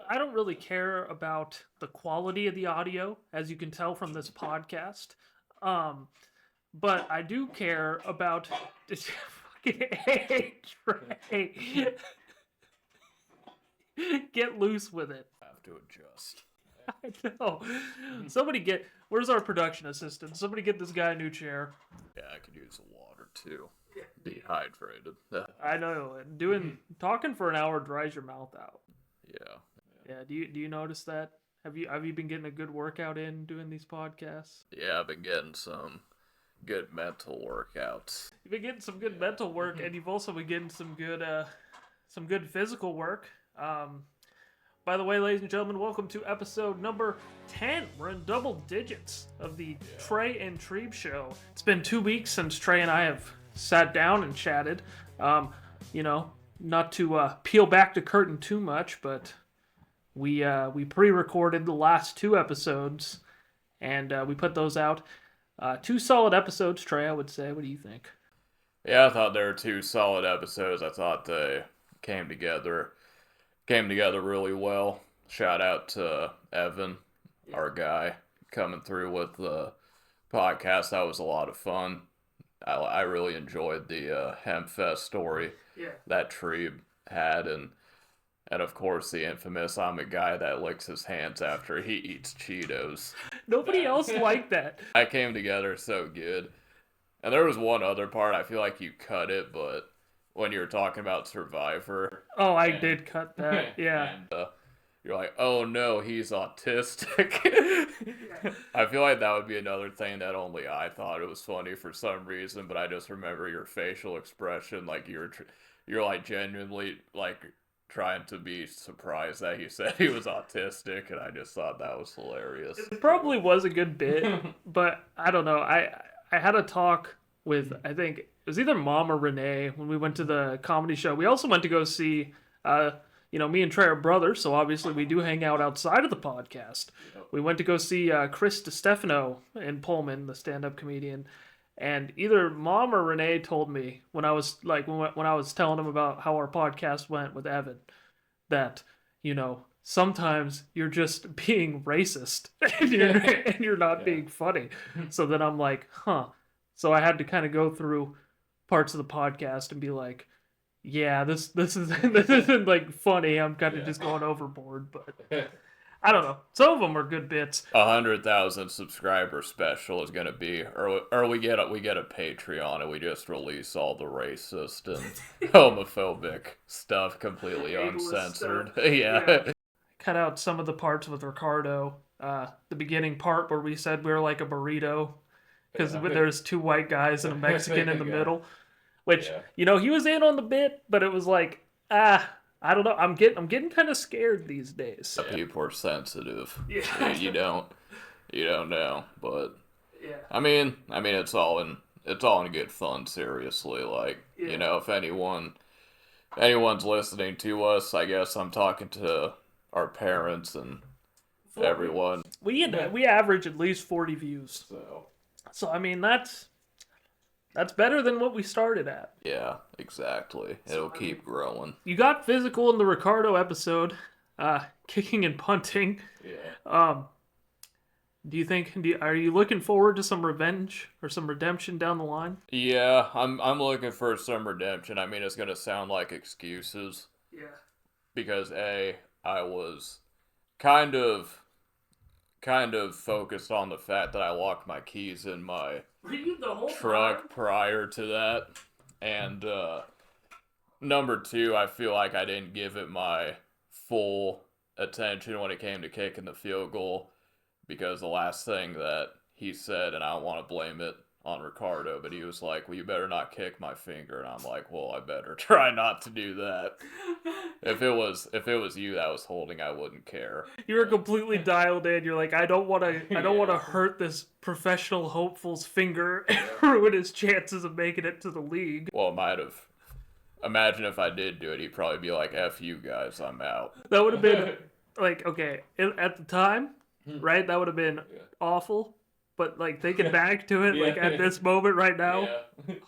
I don't really care about the quality of the audio, as you can tell from this podcast. But I do care about this fucking Trey. Get loose with it. I have to adjust. I know. Where's our production assistant? Somebody get this guy a new chair. Yeah, I could use the water too. Dehydrated. I know. Talking for an hour dries your mouth out. Yeah. Yeah. Do you notice that? Have you been getting a good workout in doing these podcasts? Yeah, I've been getting some good mental workouts. You've been getting some good mental work, and you've also been getting some good physical work. By the way, ladies and gentlemen, welcome to episode number 10. We're in double digits of the Tray N Treeb Show. It's been 2 weeks since Trey and I have sat down and chatted. Not to peel back the curtain too much, but we pre-recorded the last 2 episodes, and we put those out. 2 solid episodes, Trey, I would say. What do you think? Yeah, I thought there were 2 solid episodes. I thought they came together really well. Shout out to Evan, our guy, coming through with the podcast. That was a lot of fun. I really enjoyed the Hempfest story that Treeb had, and of course the infamous I'm a guy that licks his hands after he eats Cheetos. Nobody else liked that. That came together so good. And there was one other part, I feel like you cut it, but when you were talking about Survivor. Oh, I did cut that, yeah. And you're like, oh no, he's autistic. I feel like that would be another thing that only I thought it was funny for some reason, but I just remember your facial expression, like you're like genuinely like trying to be surprised that he said he was autistic, and I just thought that was hilarious. It probably was a good bit, but I don't know. I had a talk with, I think it was either Mom or Renee when we went to the comedy show. We also went to go see, me and Trey are brothers, so obviously we do hang out outside of the podcast. We went to go see Chris DiStefano in Pullman, the stand-up comedian, and either Mom or Renee told me when I was when I was telling him about how our podcast went with Evan, that sometimes you're just being racist and you're not being funny. So then I'm like, huh. So I had to kind of go through parts of the podcast and be like, yeah, this isn't like funny. I'm kind of just going overboard, but I don't know. Some of them are good bits. 100,000 subscriber special is gonna be, or we get a Patreon and we just release all the racist and homophobic stuff completely uncensored. Yeah. Cut out some of the parts with Ricardo. The beginning part where we said we were like a burrito because there's 2 white guys and a Mexican in the middle, which he was in on the bit, but it was like I don't know. I'm getting kind of scared these days. People are sensitive. Yeah. You don't know, but yeah. I mean, it's all in good fun. Seriously, like if anyone's listening to us, I guess I'm talking to our parents and everyone. We average at least 40 views. So I mean that's better than what we started at. Yeah, exactly. It'll keep growing. You got physical in the Ricardo episode, kicking and punting. Yeah. Are you looking forward to some revenge or some redemption down the line? Yeah, I'm looking for some redemption. I mean, it's gonna sound like excuses. Yeah. Because I was kind of focused on the fact that I locked my keys in my truck prior to that, and number 2, I feel like I didn't give it my full attention when it came to kicking the field goal, because the last thing that he said, and I don't want to blame it on Ricardo, but he was like, well, you better not kick my finger, and I'm like, well, I better try not to do that. If it was you that was holding, I wouldn't care. You were completely dialed in. You're like, I don't want to hurt this professional hopeful's finger and ruin his chances of making it to the league. Well, it might have. Imagine if I did do it, he'd probably be like, F you guys, I'm out. That would have been like, okay, at the time, right? That would have been awful. But like thinking back to it, like at this moment right now,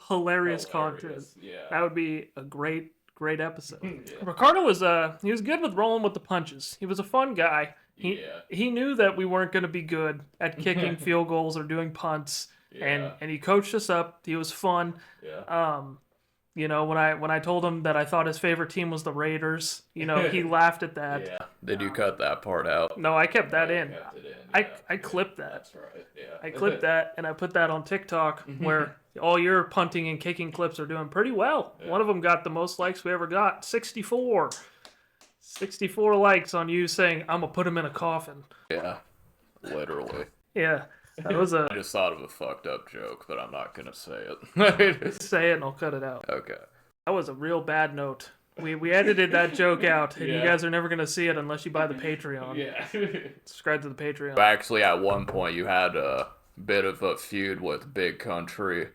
hilarious content. Yeah. That would be a great Great episode. Ricardo was he was good with rolling with the punches. He was a fun guy. He knew that we weren't going to be good at kicking field goals or doing punts, and he coached us up. He was fun. You know, when I told him that I thought his favorite team was the Raiders, you know, he laughed at that. Yeah. Did you cut that part out? No, I kept that in. Kept it in. I clipped that. That's right. Yeah. I clipped that and I put that on TikTok where all your punting and kicking clips are doing pretty well. Yeah. One of them got the most likes we ever got, 64. 64 likes on you saying, I'm going to put him in a coffin. Yeah, literally. Yeah, that was I just thought of a fucked up joke, but I'm not going to say it. Say it and I'll cut it out. Okay. That was a real bad note. We edited that joke out, and you guys are never going to see it unless you buy the Patreon. Yeah. Subscribe to the Patreon. Actually, at one point, you had a bit of a feud with Big Country.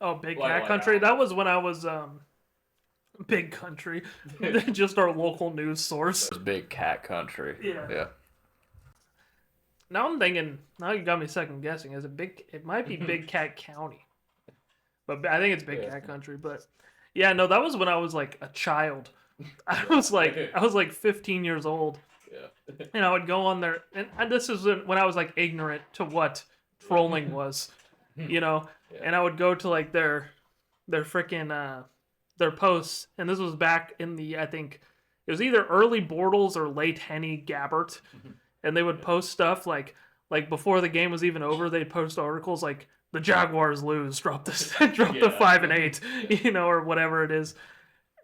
Oh, Big Cat Country? That was when I was, Big Country. Just our local news source. It was Big Cat Country. Yeah. Now I'm thinking, now you got me second guessing. It might be Big Cat County. But I think it's Big Cat Country, but... Yeah, no, that was when I was like a child. I was like 15 years old. Yeah. And I would go on there, and this is when I was like ignorant to what trolling was, you know. Yeah. And I would go to like their freaking their posts, and this was back in the, I think it was either early Bortles or late Henny Gabbert, and they would post stuff like before the game was even over, they'd post articles like, the Jaguars lose, drop the 5-8, you know, or whatever it is.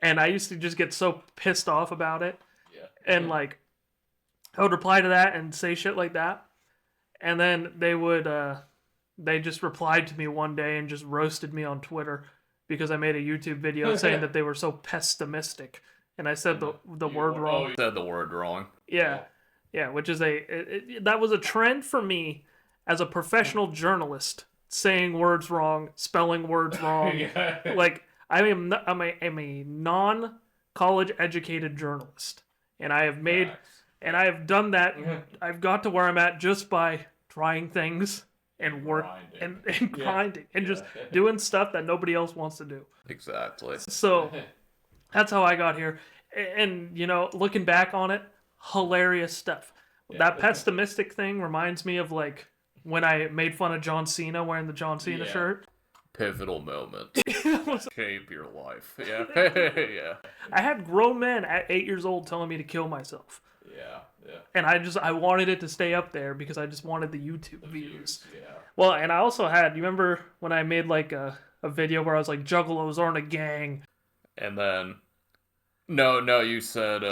And I used to just get so pissed off about it. Yeah. And like, I would reply to that and say shit like that. And then they just replied to me one day and just roasted me on Twitter because I made a YouTube video saying that they were so pessimistic. And I said the word wrong. Oh, you said the word wrong. Yeah. Yeah, which is that was a trend for me as a professional journalist. Saying words wrong, spelling words wrong. Like I'm a non-college educated journalist, and I have done that. I've got to where I'm at just by trying things and work and grinding and just doing stuff that nobody else wants to do. Exactly. So that's how I got here, and you know, looking back on it, hilarious stuff. That pessimistic thing reminds me of like. When I made fun of John Cena wearing the John Cena shirt. Pivotal moment. Shape your life. Yeah. Yeah. I had grown men at 8 years old telling me to kill myself. Yeah. And I wanted it to stay up there because I just wanted the YouTube views. Yeah. Well, and I also had, you remember when I made like a video where I was like, Juggalos aren't a gang. And then, no, you said,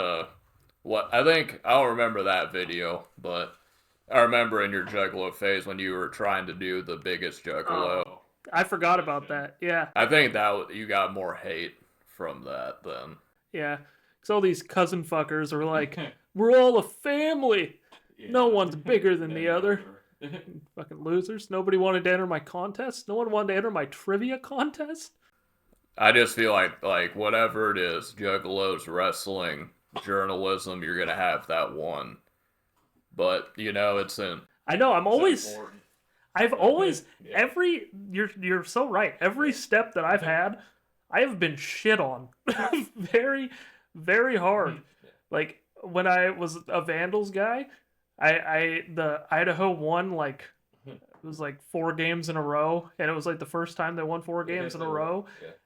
what? I don't remember that video, but... I remember in your Juggalo phase when you were trying to do the biggest Juggalo. Oh, I forgot about that, yeah. I think that you got more hate from that then. Yeah, because all these cousin fuckers are like, we're all a family. Yeah. No one's bigger than the other. Fucking losers. Nobody wanted to enter my contest. No one wanted to enter my trivia contest. I just feel like whatever it is, Juggalos, wrestling, journalism, you're going to have that one. But, you know, I know, I've always, you're so right. Every step that I've had, I have been shit on. Very, very hard. Like, when I was a Vandals guy, the Idaho won, like, it was like 4 games in a row, and it was like the first time they won 4 games in a row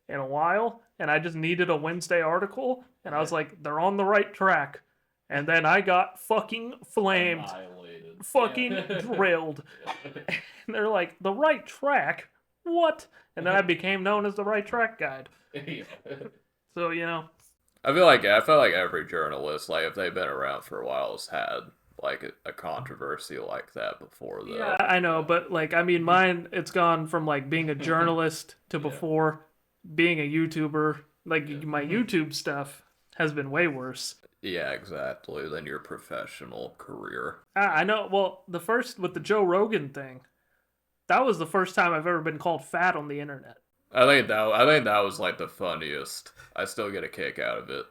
in a while, and I just needed a Wednesday article, and I was like, they're on the right track. And then I got fucking flamed, fucking drilled. And they're like, the right track? What? And then I became known as the right track guide. So, you know. I feel like every journalist, like, if they've been around for a while, has had, like, a controversy like that before, though. Yeah, I know, but, like, I mean, mine, it's gone from, like, being a journalist to before being a YouTuber. Like, my YouTube stuff has been way worse. Yeah, exactly, than your professional career. I know. Well, with the Joe Rogan thing, that was the first time I've ever been called fat on the internet. I think that was like the funniest. I still get a kick out of it.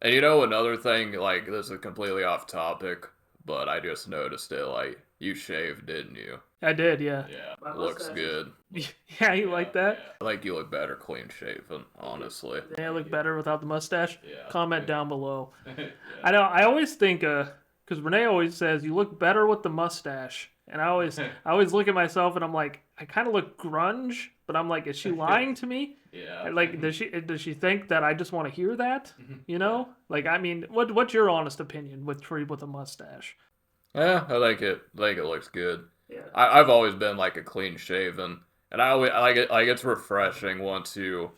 And you know another thing, like this is completely off topic, but I just noticed it. Like you shaved, didn't you? I did, yeah. Yeah, looks good. Yeah, you like that? Yeah. I like you look better clean shaven, honestly. Yeah, I look better without the mustache? Yeah. Comment down below. Yeah. I know, I always think, because Renee always says, you look better with the mustache. And I always look at myself and I'm like, I kind of look grunge, but I'm like, is she lying to me? Yeah. Like, does she think that I just want to hear that? You know? Like, I mean, what's your honest opinion with Treeb with a mustache? Yeah, I like it. It looks good. Yeah. I've always been like a clean shaven, and I like it. Like it's refreshing once you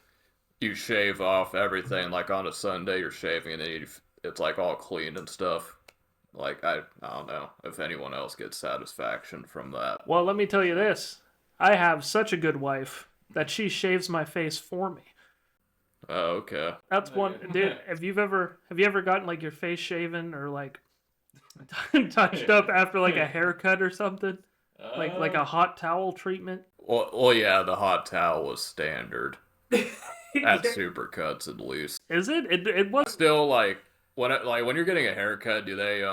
shave off everything. Like on a Sunday, you're shaving, and then it's like all clean and stuff. Like I don't know if anyone else gets satisfaction from that. Well, let me tell you this: I have such a good wife that she shaves my face for me. Oh, okay. That's one, dude. Have you ever gotten like your face shaven or like touched up after like a haircut or something? Like a hot towel treatment? Well, yeah, the hot towel was standard. At Supercuts, at least. Is it? It was still like when you're getting a haircut, do they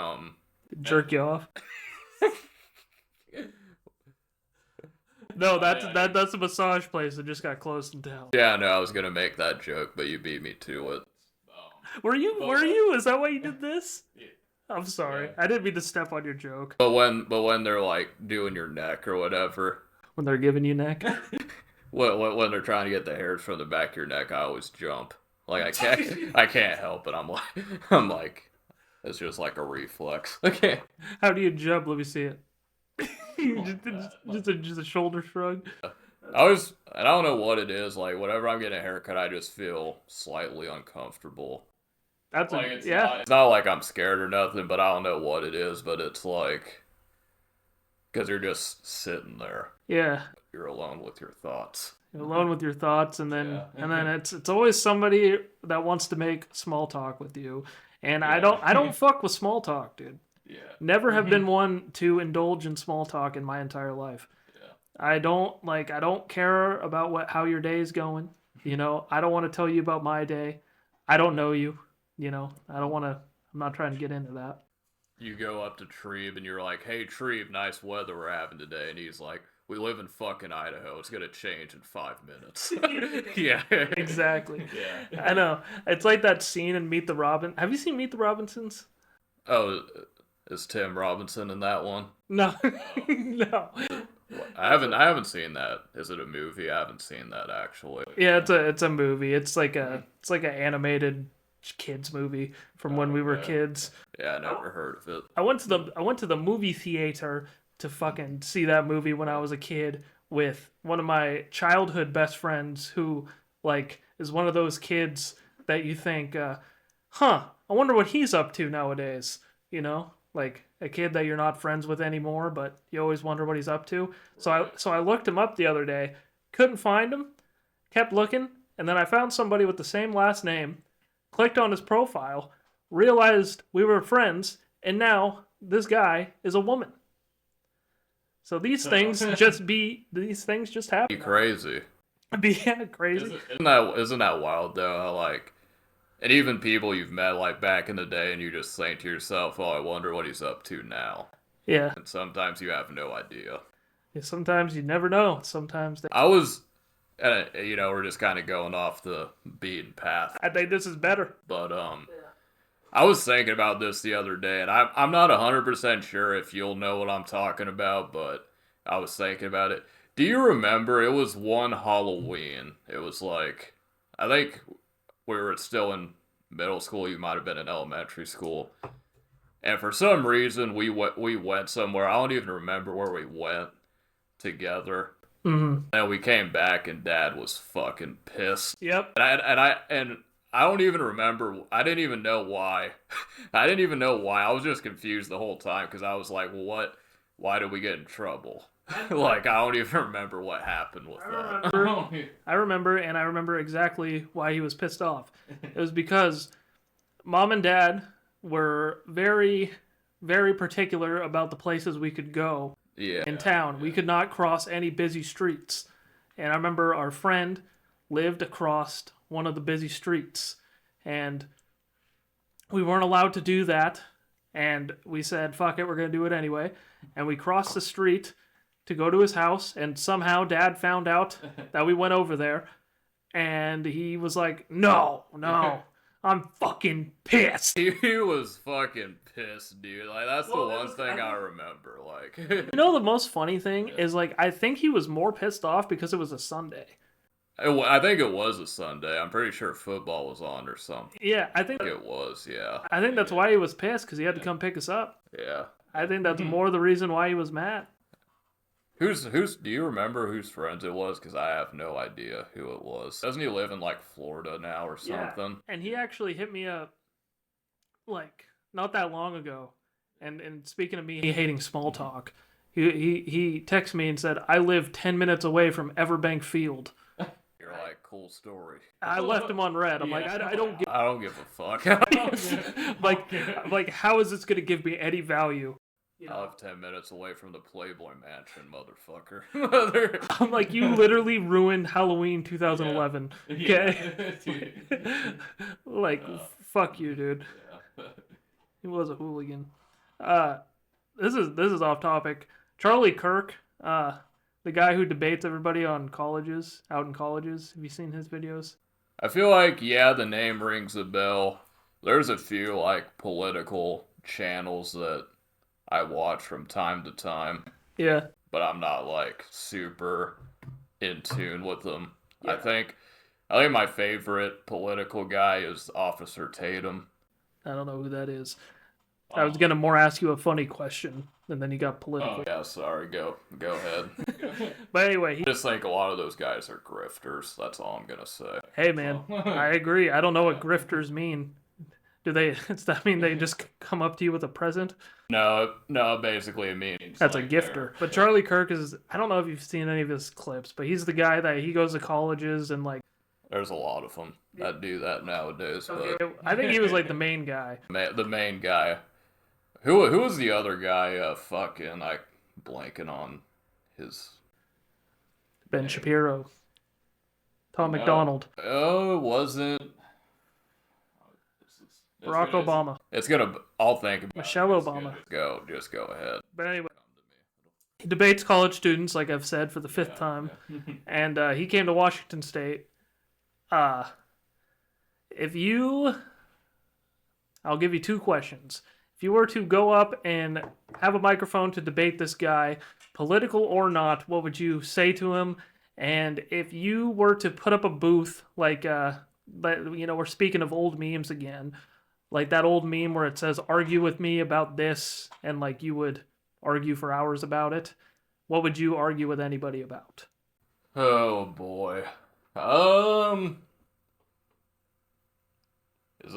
jerk you off? No, that's a massage place that just got closed in town. Yeah, no, I was gonna make that joke, but you beat me to it. Were you? Is that why you did this? Yeah. I'm sorry. Yeah. I didn't mean to step on your joke. But when they're like doing your neck or whatever, when they're giving you neck, when they're trying to get the hairs from the back of your neck, I always jump. Like I can't help it. I'm like, it's just like a reflex. Okay. How do you jump? Let me see it. just a shoulder shrug. I don't know what it is. Like whenever I'm getting a haircut, I just feel slightly uncomfortable. That's like, it's not like I'm scared or nothing, but I don't know what it is. But it's like because you're just sitting there. Yeah. You're alone with your thoughts. You're alone with your thoughts, and then it's always somebody that wants to make small talk with you, and I don't fuck with small talk, dude. Yeah. Never have been one to indulge in small talk in my entire life. Yeah. I don't care about how your day is going. You know, I don't want to tell you about my day. I don't know you. You know, I'm not trying to get into that. You go up to Treeb and you're like, "Hey Treeb, nice weather we're having today," and he's like, "We live in fucking Idaho. It's gonna change in 5 minutes." Yeah. Exactly. Yeah. I know. It's like that scene in Meet the Robin. Have you seen Meet the Robinsons? Oh. Is Tim Robinson in that one? No. No. I haven't seen that. Is it a movie? I haven't seen that actually. Yeah, it's a movie. It's like an animated kids movie from when we were kids. Yeah, I never heard of it. I went to the movie theater to fucking see that movie when I was a kid with one of my childhood best friends who like is one of those kids that you think, I wonder what he's up to nowadays, you know? Like a kid that you're not friends with anymore, but you always wonder what he's up to. So I looked him up the other day, couldn't find him, kept looking, and then I found somebody with the same last name, clicked on his profile, realized we were friends, and now this guy is a woman. So these things just happen. Be crazy. Yeah, crazy. Isn't that wild though? How like. And even people you've met, like, back in the day, and you just think to yourself, oh, I wonder what he's up to now. Yeah. And sometimes you have no idea. Yeah, sometimes you never know. Sometimes we're just kind of going off the beaten path. I think this is better. But, I was thinking about this the other day, and I'm not 100% sure if you'll know what I'm talking about, but I was thinking about it. Do you remember, it was one Halloween, it was like, I think we were still in middle school, you might have been in elementary school. And for some reason, we went somewhere. I don't even remember where we went together. Mm-hmm. And we came back, and Dad was fucking pissed. Yep. And I don't even remember. I didn't even know why. I didn't even know why. I was just confused the whole time because I was like, well, what? Why did we get in trouble? Like, I don't even remember what happened with that. I remember exactly why he was pissed off. It was because Mom and Dad were very, very particular about the places we could go in town. We could not cross any busy streets. And I remember our friend lived across one of the busy streets. And we weren't allowed to do that. And we said, fuck it, we're going to do it anyway. And we crossed the street. to go to his house, and somehow Dad found out that we went over there, and he was like, no, I'm fucking pissed. He was fucking pissed, dude. Like, that's the one thing I remember. Like, you know, the most funny thing is, like, I think he was more pissed off because it was a Sunday. I think it was a Sunday. I'm pretty sure football was on or something. Yeah, I think it was. Yeah. I think that's why he was pissed, because he had to come pick us up. Yeah. I think that's more the reason why he was mad. Who's? Do you remember whose friends it was? Because I have no idea who it was. Doesn't he live in like Florida now or something? Yeah. And he actually hit me up, like, not that long ago. And speaking of me hating small talk, he texted me and said, I live 10 minutes away from Everbank Field. You're like, cool story. I left him on red. I'm like, I don't give a fuck. like, how is this gonna give me any value? I live 10 minutes away from the Playboy Mansion, motherfucker. I'm like, you literally ruined Halloween 2011. Okay? Like, fuck you, dude. Yeah. He was a hooligan. This is off topic. Charlie Kirk, the guy who debates everybody on colleges, out in colleges. Have you seen his videos? I feel like, yeah, the name rings a bell. There's a few, like, political channels that I watch from time to time. Yeah. But I'm not, like, super in tune with them. Yeah. I think my favorite political guy is Officer Tatum. I don't know who that is. I was gonna more ask you a funny question, and then you got political. Oh, yeah, sorry. Go ahead. But anyway, I just think a lot of those guys are grifters. That's all I'm gonna say. Hey, man, I agree. I don't know what grifters mean. Does that mean they just come up to you with a present? No, basically it means that's like a gifter. But Charlie Kirk is, I don't know if you've seen any of his clips, but he's the guy that he goes to colleges and like. There's a lot of them that do that nowadays. Okay. But I think he was like the main guy. The main guy. Who was the other guy? Fucking, I blanking on his. Ben Shapiro. Tom McDonald. Oh, it wasn't. Barack Obama. I'll think about Michelle Obama. Just go ahead. But anyway, he debates college students, like I've said, for the fifth time. And he came to Washington State. I'll give you two questions. If you were to go up and have a microphone to debate this guy, political or not, what would you say to him? And if you were to put up a booth, like, we're speaking of old memes again, like that old meme where it says, argue with me about this, and like you would argue for hours about it, what would you argue with anybody about? Oh, boy. Is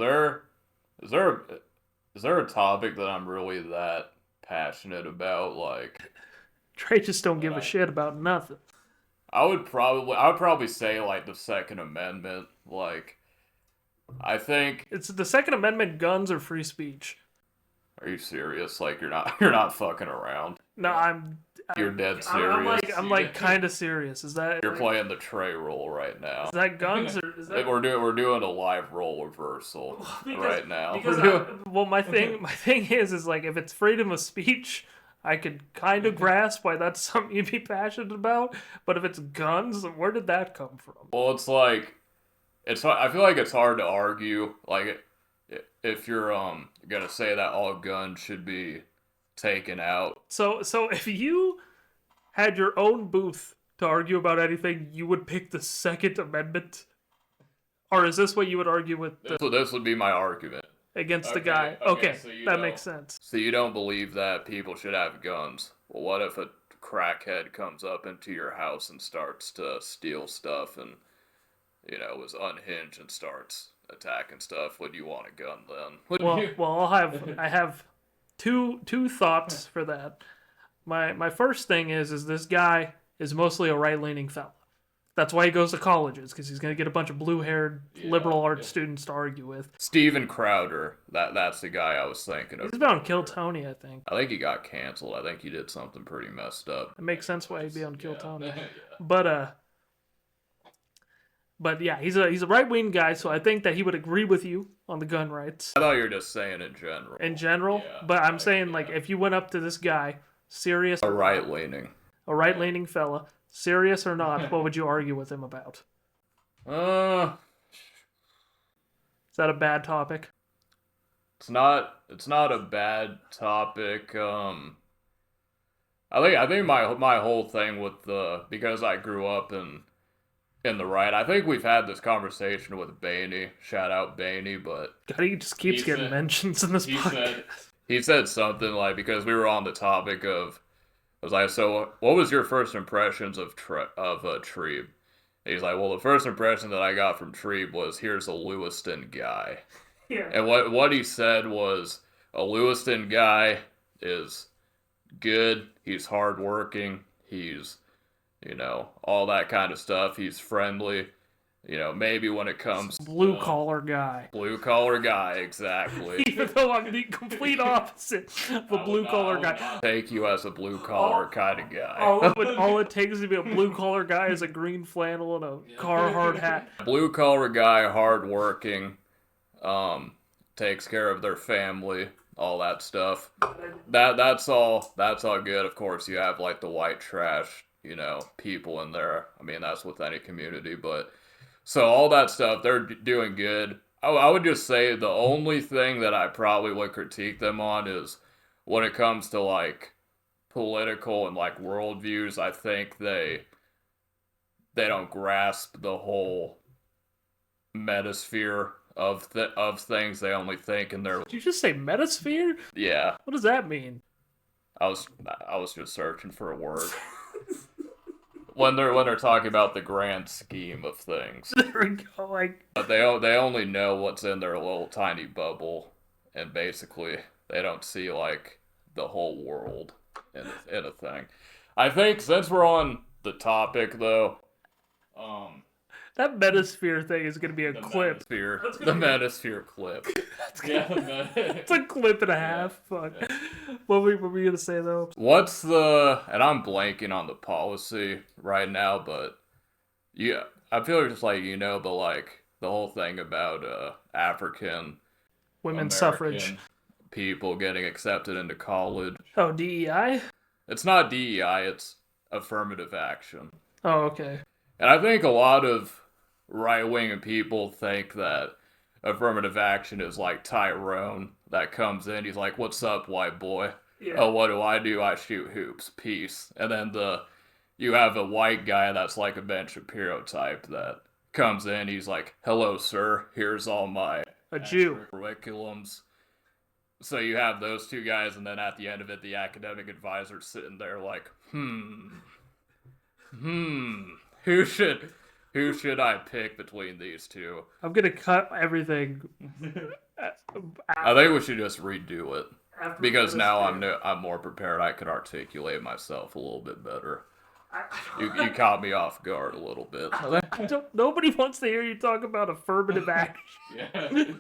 there a topic that I'm really that passionate about? Like, Trey just don't give a shit about nothing. I would probably say like the Second Amendment. Like, I think it's the Second Amendment. Guns or free speech? Are you serious? Like, you're not fucking around? No, You're dead serious. I'm like kind of serious. Is that you're playing the Trey role right now? Is that guns or is that? We're doing a live role reversal right now. My thing is like if it's freedom of speech, I could kind of grasp why that's something you'd be passionate about. But if it's guns, where did that come from? Well, it's like I feel like it's hard to argue. Like, if you're gonna say that all guns should be taken out. So if you had your own booth to argue about anything, you would pick the Second Amendment? Or is this what you would argue with? This would be my argument. Against the guy. Okay, so that makes sense. So you don't believe that people should have guns. Well, what if a crackhead comes up into your house and starts to steal stuff and, is unhinged and starts attacking stuff? Would you want a gun then? Well, I have two thoughts for that. My first thing is this guy is mostly a right-leaning fella. That's why he goes to colleges, because he's going to get a bunch of blue-haired liberal arts students to argue with. Steven Crowder, that's the guy I was thinking of. He's about to Kill Tony, I think. I think he got canceled. I think he did something pretty messed up. It makes sense why he'd be on Kill Tony. But yeah, he's a right-wing guy, so I think that he would agree with you on the gun rights. I thought you were just saying in general. In general? Yeah, but I'm saying, like, if you went up to this guy, serious... A right-leaning. a right-leaning fella, serious or not, what would you argue with him about? Is that a bad topic? It's not a bad topic. I think my whole thing with because I grew up in the right. I think we've had this conversation with Bainey. Shout out Bainey, but God, he just keeps getting mentions in this podcast. He said something like, because we were on the topic of, I was like, so what was your first impressions of Treeb? And he's like, well, the first impression that I got from Treeb was, here's a Lewiston guy. Yeah. And what he said was, a Lewiston guy is good, he's hardworking, he's, all that kind of stuff, he's friendly, maybe when it comes blue-collar guy. Blue-collar guy, exactly. Even though I'm the complete opposite of a blue-collar guy. Take you as a blue-collar kind of guy. All it takes to be a blue-collar guy is a green flannel and a Carhartt hat. Blue-collar guy, hardworking, takes care of their family, all that stuff. That's all good. Of course, you have like the white trash, people in there. I mean, that's with any community, but so all that stuff, they're doing good. I would just say the only thing that I probably would critique them on is when it comes to like political and like worldviews. I think they don't grasp the whole metasphere of things. They only think in their. Did you just say metasphere? Yeah. What does that mean? I was just searching for a word. when they're talking about the grand scheme of things. There we go. But they only know what's in their little tiny bubble, and basically they don't see like the whole world in a thing. I think since we're on the topic though, that metasphere thing is going to be a clip. The metasphere clip. It's a clip and a half. Fuck. Yeah. What were you going to say, though? And I'm blanking on the policy right now, but yeah, I feel just like, but like the whole thing about African women's American suffrage people getting accepted into college. Oh, DEI? It's not DEI, it's affirmative action. Oh, okay. And I think a lot of right-wing people think that affirmative action is like Tyrone that comes in. He's like, "What's up, white boy? Yeah. Oh, what do? I shoot hoops. Peace." And then you have a white guy that's like a Ben Shapiro type that comes in. He's like, "Hello, sir. Here's all my curriculums." So you have those two guys, and then at the end of it, the academic advisor's sitting there like, Who should I pick between these two? I'm gonna cut everything. I think we should just redo it because now I'm more prepared. I can articulate myself a little bit better. You caught me off guard a little bit. Nobody wants to hear you talk about affirmative action. Yeah.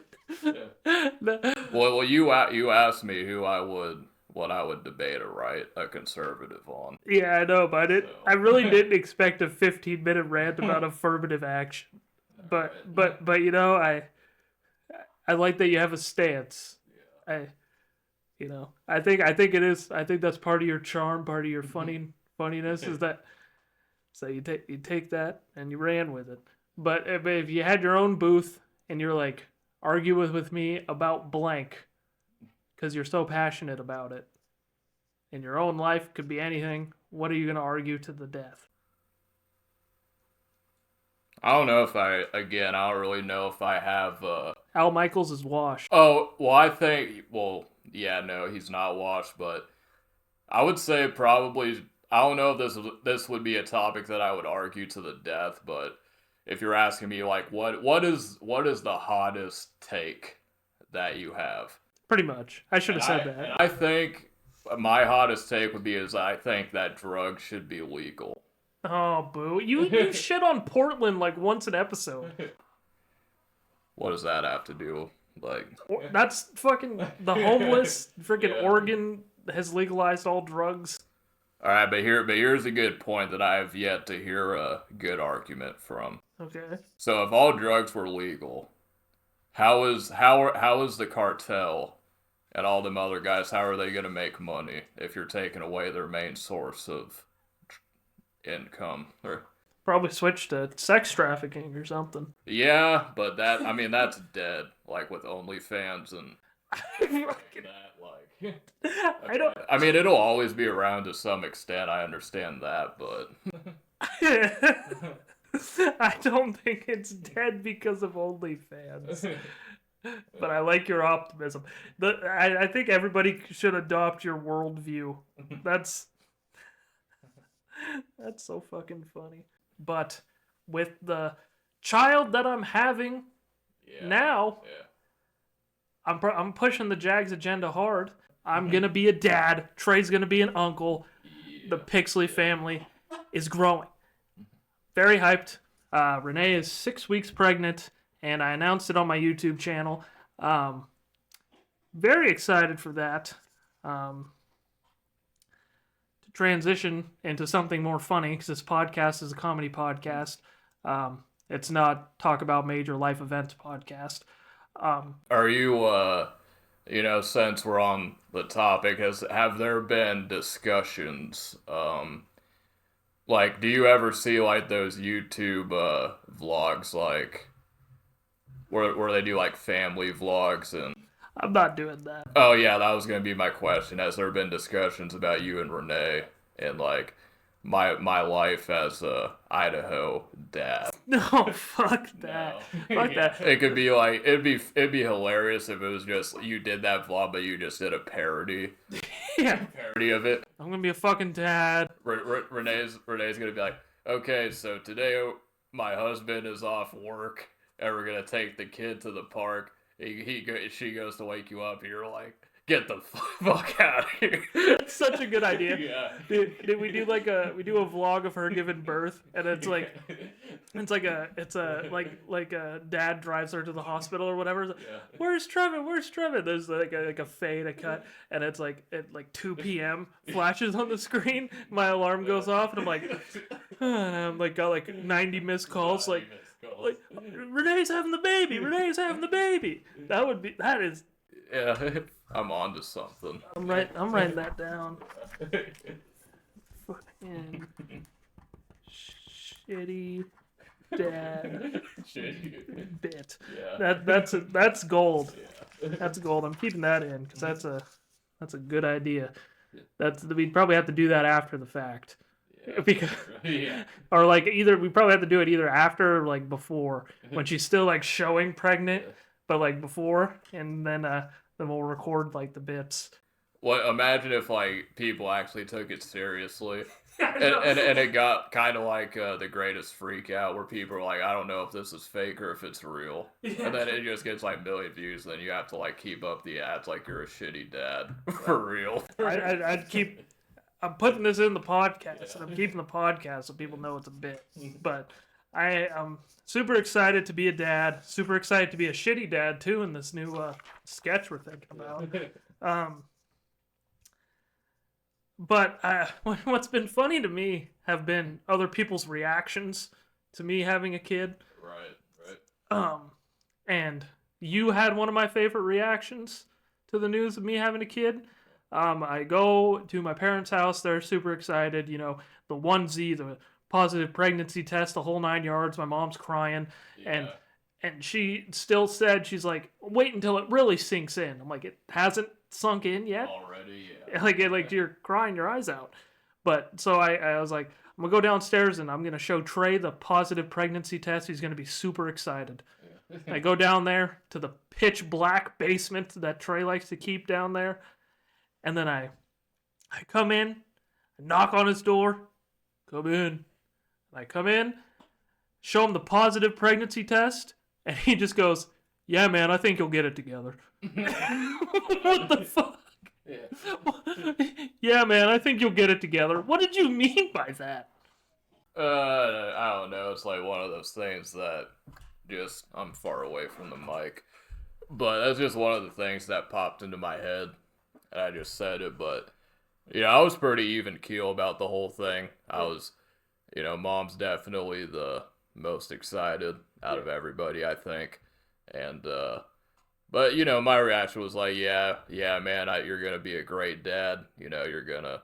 Well, you asked me what I would debate a conservative on. Yeah, I know, but I really didn't expect a 15-minute rant about affirmative action. But I like that you have a stance. I think it is. I think that's part of your charm, part of your funniness is that. So you take that and you ran with it. But if you had your own booth and you're like, argue with me about blank, because you're so passionate about it. In your own life, could be anything. What are you going to argue to the death? I don't know if I don't really know if I have... Al Michaels is washed. Oh, well, yeah, no, he's not washed, but I would say probably... I don't know if this would be a topic that I would argue to the death, but if you're asking me, like, what is the hottest take that you have? Pretty much. I should have said that. And I think my hottest take would be I think that drugs should be legal. Oh, boo. You shit on Portland like once an episode. What does that have to do? Like, that's fucking the homeless. Freaking Oregon has legalized all drugs. All right, but here's a good point that I have yet to hear a good argument from. Okay. So if all drugs were legal, how is the cartel and all them other guys, how are they going to make money if you're taking away their main source of income. Or Probably switched to sex trafficking or something. yeah, but that's dead. Like with OnlyFans and that, like. I don't. I mean, it'll always be around to some extent. I understand that, but I don't think it's dead because of OnlyFans. But I like your optimism. I think everybody should adopt your worldview. That's so fucking funny. But with the child that I'm having now, I'm pushing the Jags agenda hard. I'm gonna be a dad. Trey's gonna be an uncle. The Pixley family is growing. Very hyped. Renee is 6 weeks pregnant, and I announced it on my YouTube channel. Very excited for that. To transition into something more funny, because this podcast is a comedy podcast. It's not talk about major life events podcast. Are you, since we're on the topic, have there been discussions, like, do you ever see, like, those YouTube, vlogs, like, where they do, like, family vlogs and... I'm not doing that. Oh, yeah, that was gonna be my question. Has there been discussions about you and Renee and, like, my life as a Idaho dad? No, fuck that. No. Fuck that. It could be like it'd be hilarious if it was just you did that vlog, but you just did a parody. Yeah. Parody of it. I'm gonna be a fucking dad. Renee's gonna be like, okay, so today my husband is off work, and we're gonna take the kid to the park. She goes to wake you up, and you're like, get the fuck out of here. That's such a good idea. Yeah. Did we do a vlog of her giving birth, and it's a dad drives her to the hospital or whatever. Like, yeah. Where's Trevor? There's like a fade, a cut, and it's like at 2 p.m. flashes on the screen. My alarm goes off, and I'm like, got like 90 missed calls. Like Renee's having the baby. That is. Yeah, I'm on to something. I'm writing that down. Fucking shitty dad bit. Yeah. That's gold. Yeah. That's gold. I'm keeping that in because that's a good idea. We'd probably have to do that after the fact. Yeah. Because, or like we probably have to do it either after or like before when she's still like showing pregnant. But like before, and then we'll record like the bits. Well, imagine if like people actually took it seriously, and it got kind of like the Greatest Freak Out, where people are like, I don't know if this is fake or if it's real, and then it just gets like 1 million views. Then you have to like keep up the ads like you're a shitty dad for real. I'm putting this in the podcast, and I'm keeping the podcast so people know it's a bit, but. I'm super excited to be a dad. Super excited to be a shitty dad, too, in this new sketch we're thinking about. But what's been funny to me have been other people's reactions to me having a kid. Right. And you had one of my favorite reactions to the news of me having a kid. I go to my parents' house. They're super excited. You know, the onesie, the positive pregnancy test, the whole 9 yards. My mom's crying, and she still said, she's like, wait until it really sinks in. I'm like, it hasn't sunk in yet already. Yeah. Like you're crying your eyes out. But so I was like, I'm gonna go downstairs and I'm gonna show Trey the positive pregnancy test. He's gonna be super excited. Yeah. I go down there to the pitch black basement that Trey likes to keep down there, and then I come in, I knock on his door, come in. I come in, show him the positive pregnancy test, and he just goes, yeah, man, I think you'll get it together. What the fuck? Yeah. Yeah, man, I think you'll get it together. What did you mean by that? I don't know. It's like one of those things that I'm far away from the mic. But that's just one of the things that popped into my head. And I just said it, but, I was pretty even keel about the whole thing. I was... Mom's definitely the most excited out of everybody, I think. And, but, my reaction was like, yeah, man, you're going to be a great dad. You're going to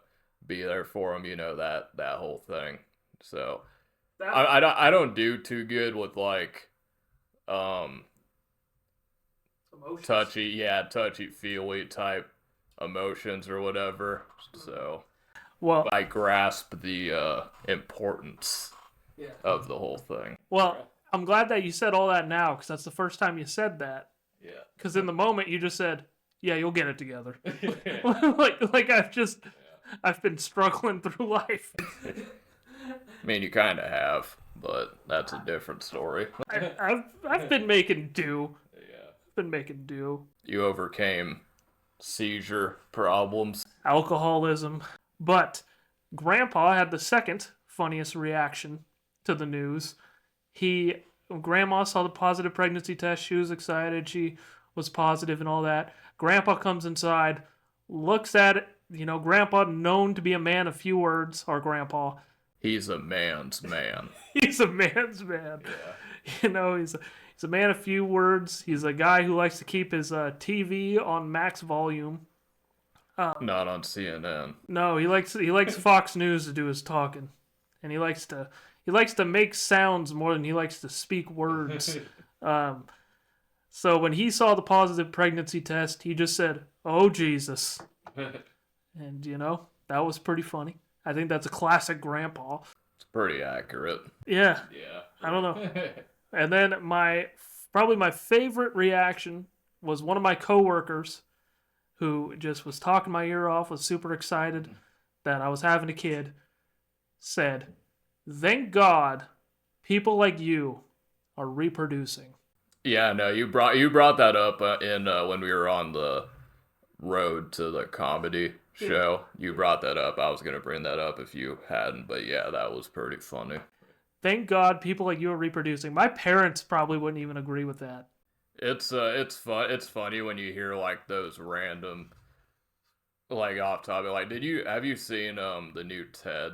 be there for him, that whole thing. So I don't do too good with like Emotions. touchy feely type emotions or whatever. So well, I grasp the importance of the whole thing. Well, I'm glad that you said all that now, because that's the first time you said that. Yeah. Because in the moment you just said, "Yeah, you'll get it together." like I've been struggling through life. I mean, you kind of have, but that's a different story. I've been making do. Yeah. Been making do. You overcame seizure problems. Alcoholism. But Grandpa had the second funniest reaction to the news. Grandma saw the positive pregnancy test. She was excited. She was positive and all that. Grandpa comes inside, looks at it. Grandpa, known to be a man of few words, our grandpa. He's a man's man. He's a man's man. Yeah. He's a man of few words. He's a guy who likes to keep his TV on max volume. Not on CNN. No, he likes Fox News to do his talking, and he likes to make sounds more than he likes to speak words. So when he saw the positive pregnancy test, he just said, "Oh Jesus," and that was pretty funny. I think that's a classic grandpa. It's pretty accurate. Yeah. Yeah. I don't know. And then probably my favorite reaction was one of my coworkers who just was talking my ear off, was super excited that I was having a kid, said, "Thank God people like you are reproducing." Yeah, no, you brought that up in when we were on the road to the comedy show. You brought that up. I was going to bring that up if you hadn't, but yeah, that was pretty funny. Thank God people like you are reproducing. My parents probably wouldn't even agree with that. It's fun. It's funny when you hear like those random, like off topic. Like, have you seen the new Ted?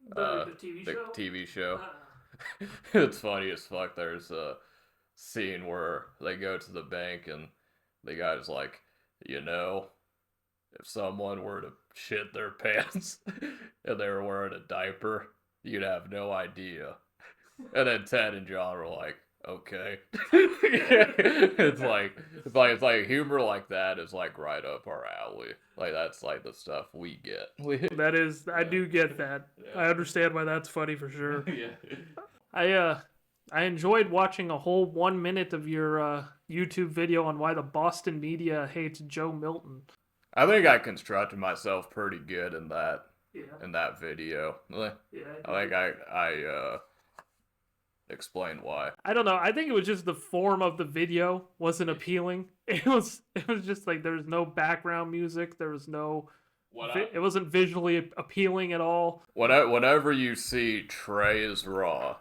The TV show. The TV show. It's funny as fuck. There's a scene where they go to the bank and the guy's like, if someone were to shit their pants and they were wearing a diaper, you'd have no idea. And then Ted and John were like, okay. It's like humor like that is like right up our alley. Like that's like the stuff we get. That is, I do get that. Yeah. I understand why that's funny for sure. Yeah. I enjoyed watching a whole 1 minute of your YouTube video on why the Boston media hates Joe Milton. I think I constructed myself pretty good in that. Yeah. In that video. Yeah. I think I explain why. I don't know. I think it was just the form of the video wasn't appealing. It was just like there was no background music. There was no. It wasn't visually appealing at all. Whenever you see Tray is Raw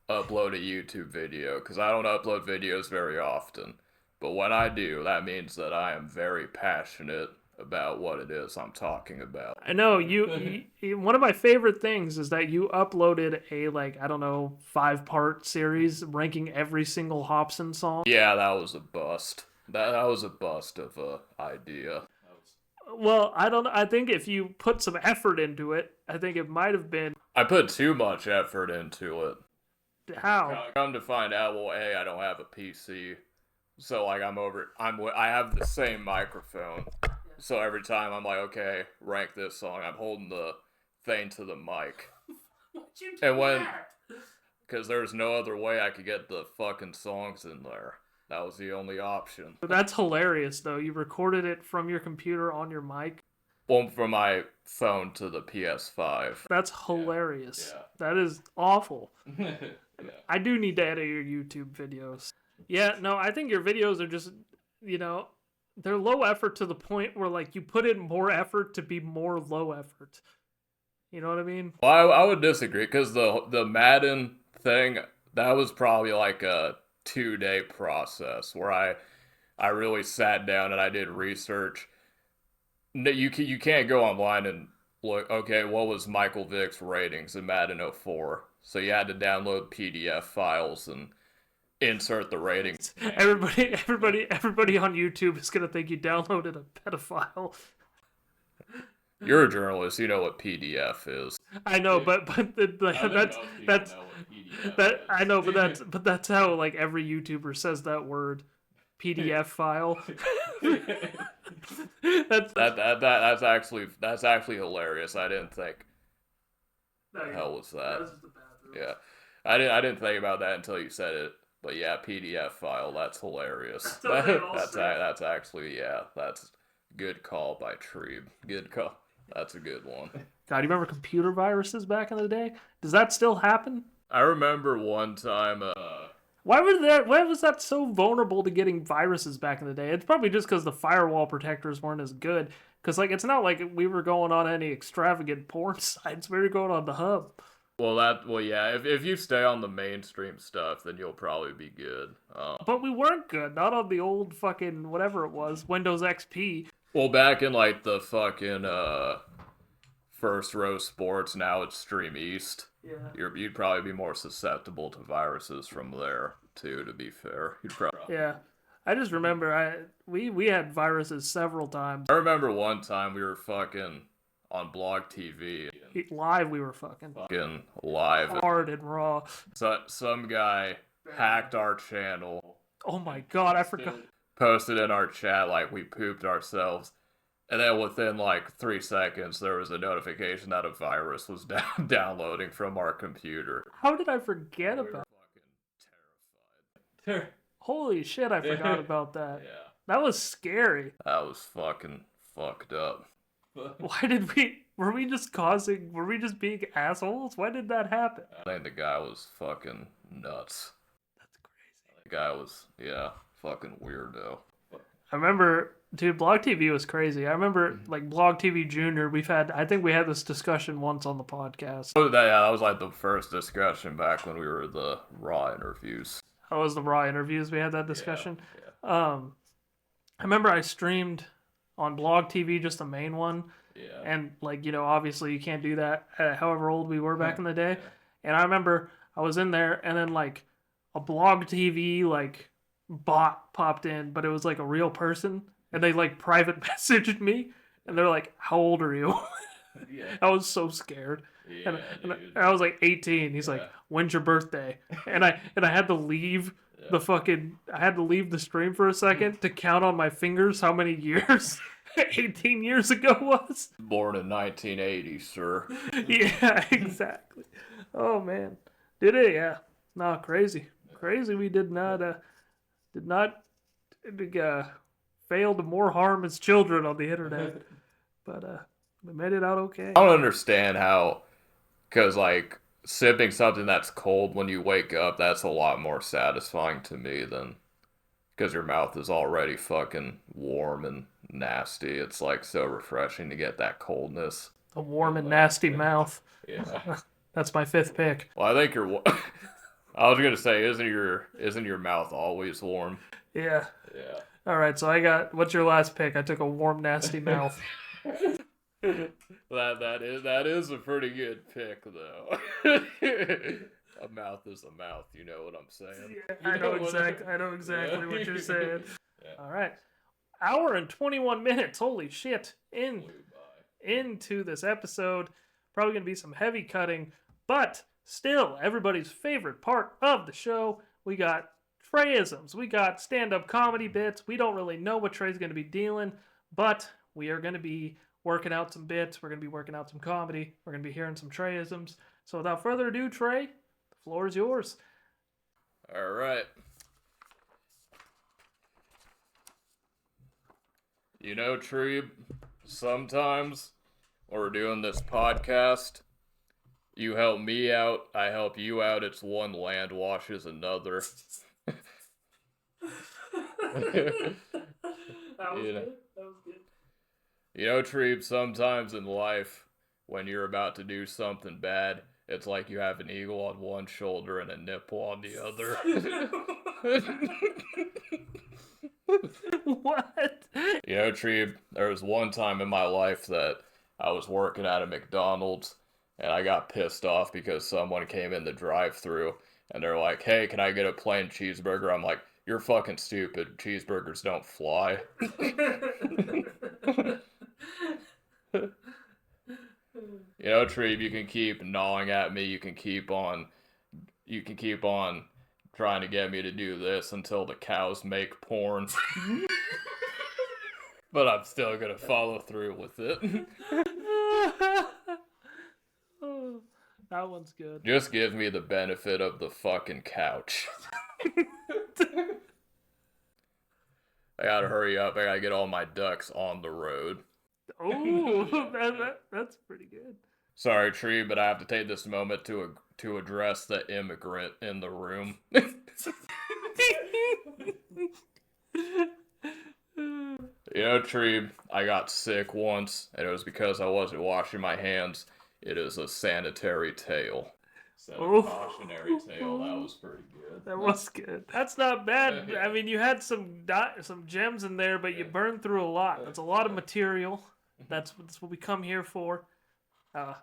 upload a YouTube video, because I don't upload videos very often, but when I do, that means that I am very passionate about what it is I'm talking about. I know you one of my favorite things is that you uploaded a 5-part series ranking every single Hobson song. Yeah, that was a bust. That was a bust of a idea. Well, I think if you put some effort into it, I think it might have been. I put too much effort into it. How? Come to find out, well, I don't have a PC, so I have the same microphone. So every time I'm like, okay, rank this song, I'm holding the thing to the mic. Why'd you do that? Because there's no other way I could get the fucking songs in there. That was the only option. That's hilarious, though. You recorded it from your computer on your mic? Well, from my phone to the PS5. That's hilarious. Yeah. That is awful. Yeah. I do need to edit your YouTube videos. Yeah, no, I think your videos are just, they're low effort to the point where, you put in more effort to be more low effort. You know what I mean? Well, I would disagree, because the Madden thing, that was probably like a 2-day process where I really sat down and I did research. You can't go online and look, okay, what was Michael Vick's ratings in Madden 04? So you had to download PDF files and insert the ratings. Everybody on YouTube is gonna think you downloaded a pedophile. You're a journalist. You know what PDF is. I know, but I know, but that's how like every YouTuber says that word, PDF file. That's actually hilarious. I didn't think. The hell was that? Yeah, I didn't think about that until you said it. But yeah, PDF file. That's hilarious. That's actually, yeah. That's good call by Treeb. Good call. That's a good one. God, you remember computer viruses back in the day? Does that still happen? I remember one time. Why was that so vulnerable to getting viruses back in the day? It's probably just because the firewall protectors weren't as good. Because like it's not like we were going on any extravagant porn sites. We were going on the hub. Well, yeah. If you stay on the mainstream stuff, then you'll probably be good. But we weren't good. Not on the old fucking whatever it was, Windows XP. Well, back in like the fucking first row sports, now it's Stream East. Yeah. You'd probably be more susceptible to viruses from there too. To be fair, Yeah. I just remember we had viruses several times. I remember one time we were fucking on Blog TV. Live, we were fucking live. Hard and raw. So some guy hacked our channel. Oh my god, I forgot. Posted in our chat like we pooped ourselves. And then within like 3 seconds, there was a notification that a virus was downloading from our computer. How did I forget about that? Fucking terrified. Holy shit, I forgot about that. Yeah. That was scary. That was fucking fucked up. Were we just being assholes? Why did that happen? I think the guy was fucking nuts. That's crazy. The guy was, yeah, fucking weirdo. I remember, dude, Blog TV was crazy. I remember, like, Blog TV Junior, I think we had this discussion once on the podcast. Oh, that was like the first discussion back when we were the Raw interviews. That was the Raw interviews, we had that discussion. Yeah. I remember I streamed on Blog TV, just the main one. Yeah. And, like, you know, obviously you can't do that however old we were back in the day. Yeah. And I remember I was in there, and then, like, a Blog TV, like, bot popped in, but it was, like, a real person. And they, like, private messaged me. And they're like, how old are you? Yeah. I was so scared. Yeah, and I was like 18. He's like, when's your birthday? And I had to leave I had to leave the stream for a second to count on my fingers how many years 18 years ago was. Born in 1980, sir. Yeah, exactly. Oh man. Did it? Yeah. No, crazy. Crazy we did not fail to more harm as children on the internet. But we made it out okay. I don't understand how, because like sipping something that's cold when you wake up, that's a lot more satisfying to me than, because your mouth is already fucking warm and nasty. It's like so refreshing to get that coldness. A warm and nasty mouth. Yeah. That's my fifth pick. Well, I think I was gonna say, isn't your mouth always warm? Yeah. Yeah. All right, so what's your last pick? I took a warm, nasty mouth. That is a pretty good pick, though. A mouth is a mouth, you know what I'm saying? Yeah, I know exactly what you're saying. Yeah. All right. Hour and 21 minutes. Holy shit. Into this episode. Probably going to be some heavy cutting, but still, everybody's favorite part of the show. We got Trayisms. We got stand-up comedy bits. We don't really know what Trey's going to be dealing, but we are going to be working out some bits. We're going to be working out some comedy. We're going to be hearing some Trayisms. So without further ado, Trey, the floor is yours. All right. You know, Treeb, sometimes when we're doing this podcast, you help me out, I help you out. It's one land washes another. That was good. You know, Treeb, sometimes in life, when you're about to do something bad, it's like you have an eagle on one shoulder and a nipple on the other. What? You know, Treeb, there was one time in my life that I was working at a McDonald's, and I got pissed off because someone came in the drive-thru, and they're like, hey, can I get a plain cheeseburger? I'm like, you're fucking stupid. Cheeseburgers don't fly. You know, Treeb, you can keep gnawing at me. You can keep on trying to get me to do this until the cows make porn. But I'm still gonna follow through with it. That one's good. Just give me the benefit of the fucking couch. I gotta hurry up. I gotta get all my ducks on the road. Oh, that's pretty good. Sorry, Tree, but I have to take this moment to address the immigrant in the room. You know, Tree, I got sick once, and it was because I wasn't washing my hands. It is a sanitary tale. Instead of cautionary tale, that was pretty good. That was good. That's not bad. I mean, you had some gems in there, but you burned through a lot. That's a lot of material. That's what we come here for. I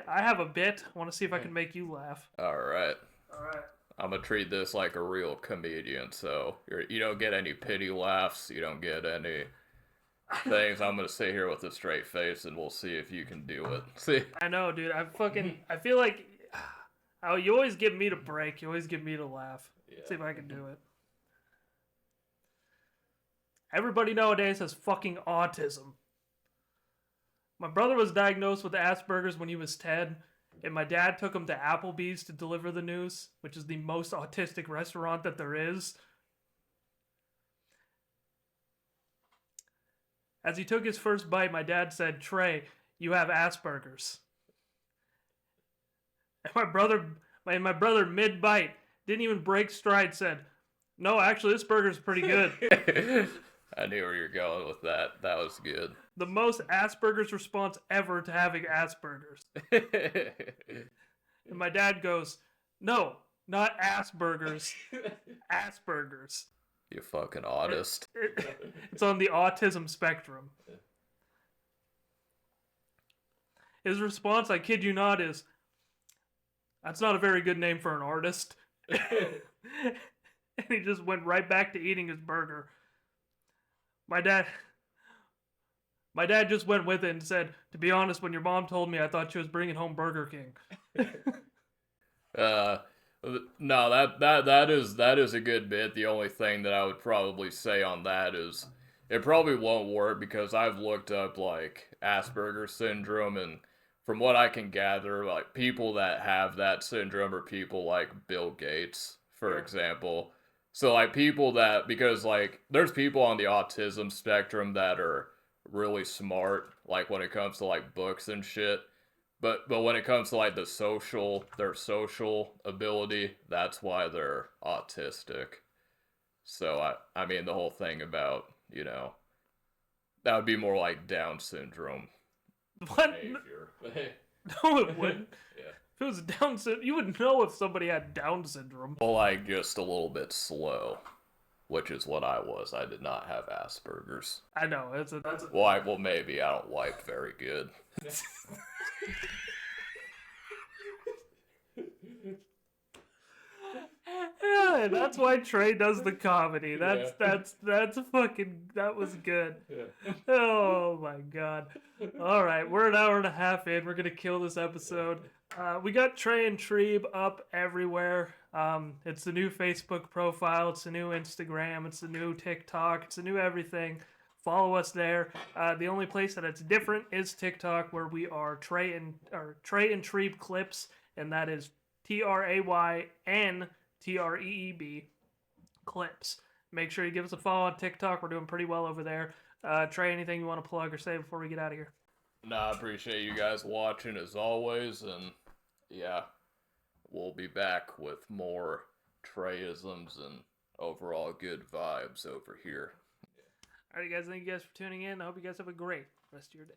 have a bit. I want to see if I can make you laugh. All right. All right. I'm gonna treat this like a real comedian, so you don't get any pity laughs. You don't get any things. I'm gonna sit here with a straight face, and we'll see if you can do it. See? I know, dude. I feel like you always give me to break. You always give me to laugh. Yeah. See if I can do it. Everybody nowadays has fucking autism. My brother was diagnosed with Asperger's when he was 10, and my dad took him to Applebee's to deliver the news, which is the most autistic restaurant that there is. As he took his first bite, my dad said, "Trey, you have Asperger's." And my brother mid-bite, didn't even break stride, said, "No, actually, this burger's pretty good." I knew where you're going with that. That was good. The most Asperger's response ever to having Asperger's. And my dad goes, "No, not Asperger's. Asperger's." You fucking autist. It's on the autism spectrum. His response, I kid you not, is, "That's not a very good name for an artist." And he just went right back to eating his burger. My dad just went with it and said, "To be honest, when your mom told me, I thought she was bringing home Burger King." No, that is a good bit. The only thing that I would probably say on that is it probably won't work because I've looked up like Asperger's syndrome, and from what I can gather, like people that have that syndrome are people like Bill Gates, for example. So like people that, because like there's people on the autism spectrum that are really smart, like when it comes to like books and shit. But when it comes to like their social ability, that's why they're autistic. So I mean the whole thing about, you know, that would be more like Down syndrome. What? Behavior. No, it wouldn't. Yeah. If it was Down syndrome, you would know if somebody had Down syndrome. Well, like just a little bit slow, which is what I was. I did not have Asperger's. I know that's a. Well, maybe I don't wipe very good. Yeah, that's why Trey does the comedy. That's fucking, that was good. Yeah. Oh my god. All right, we're an hour and a half in. We're gonna kill this episode. We got Tray N Treeb up everywhere. It's the new Facebook profile. It's the new Instagram. It's the new TikTok. It's the new everything. Follow us there. The only place that it's different is TikTok, where we are Tray N Treeb Clips, and that is TrayN Treeb Clips. Make sure you give us a follow on TikTok. We're doing pretty well over there. Trey, anything you want to plug or say before we get out of here? I appreciate you guys watching as always, and yeah, we'll be back with more Trayisms and overall good vibes over here. Alright guys, thank you guys for tuning in. I hope you guys have a great rest of your day.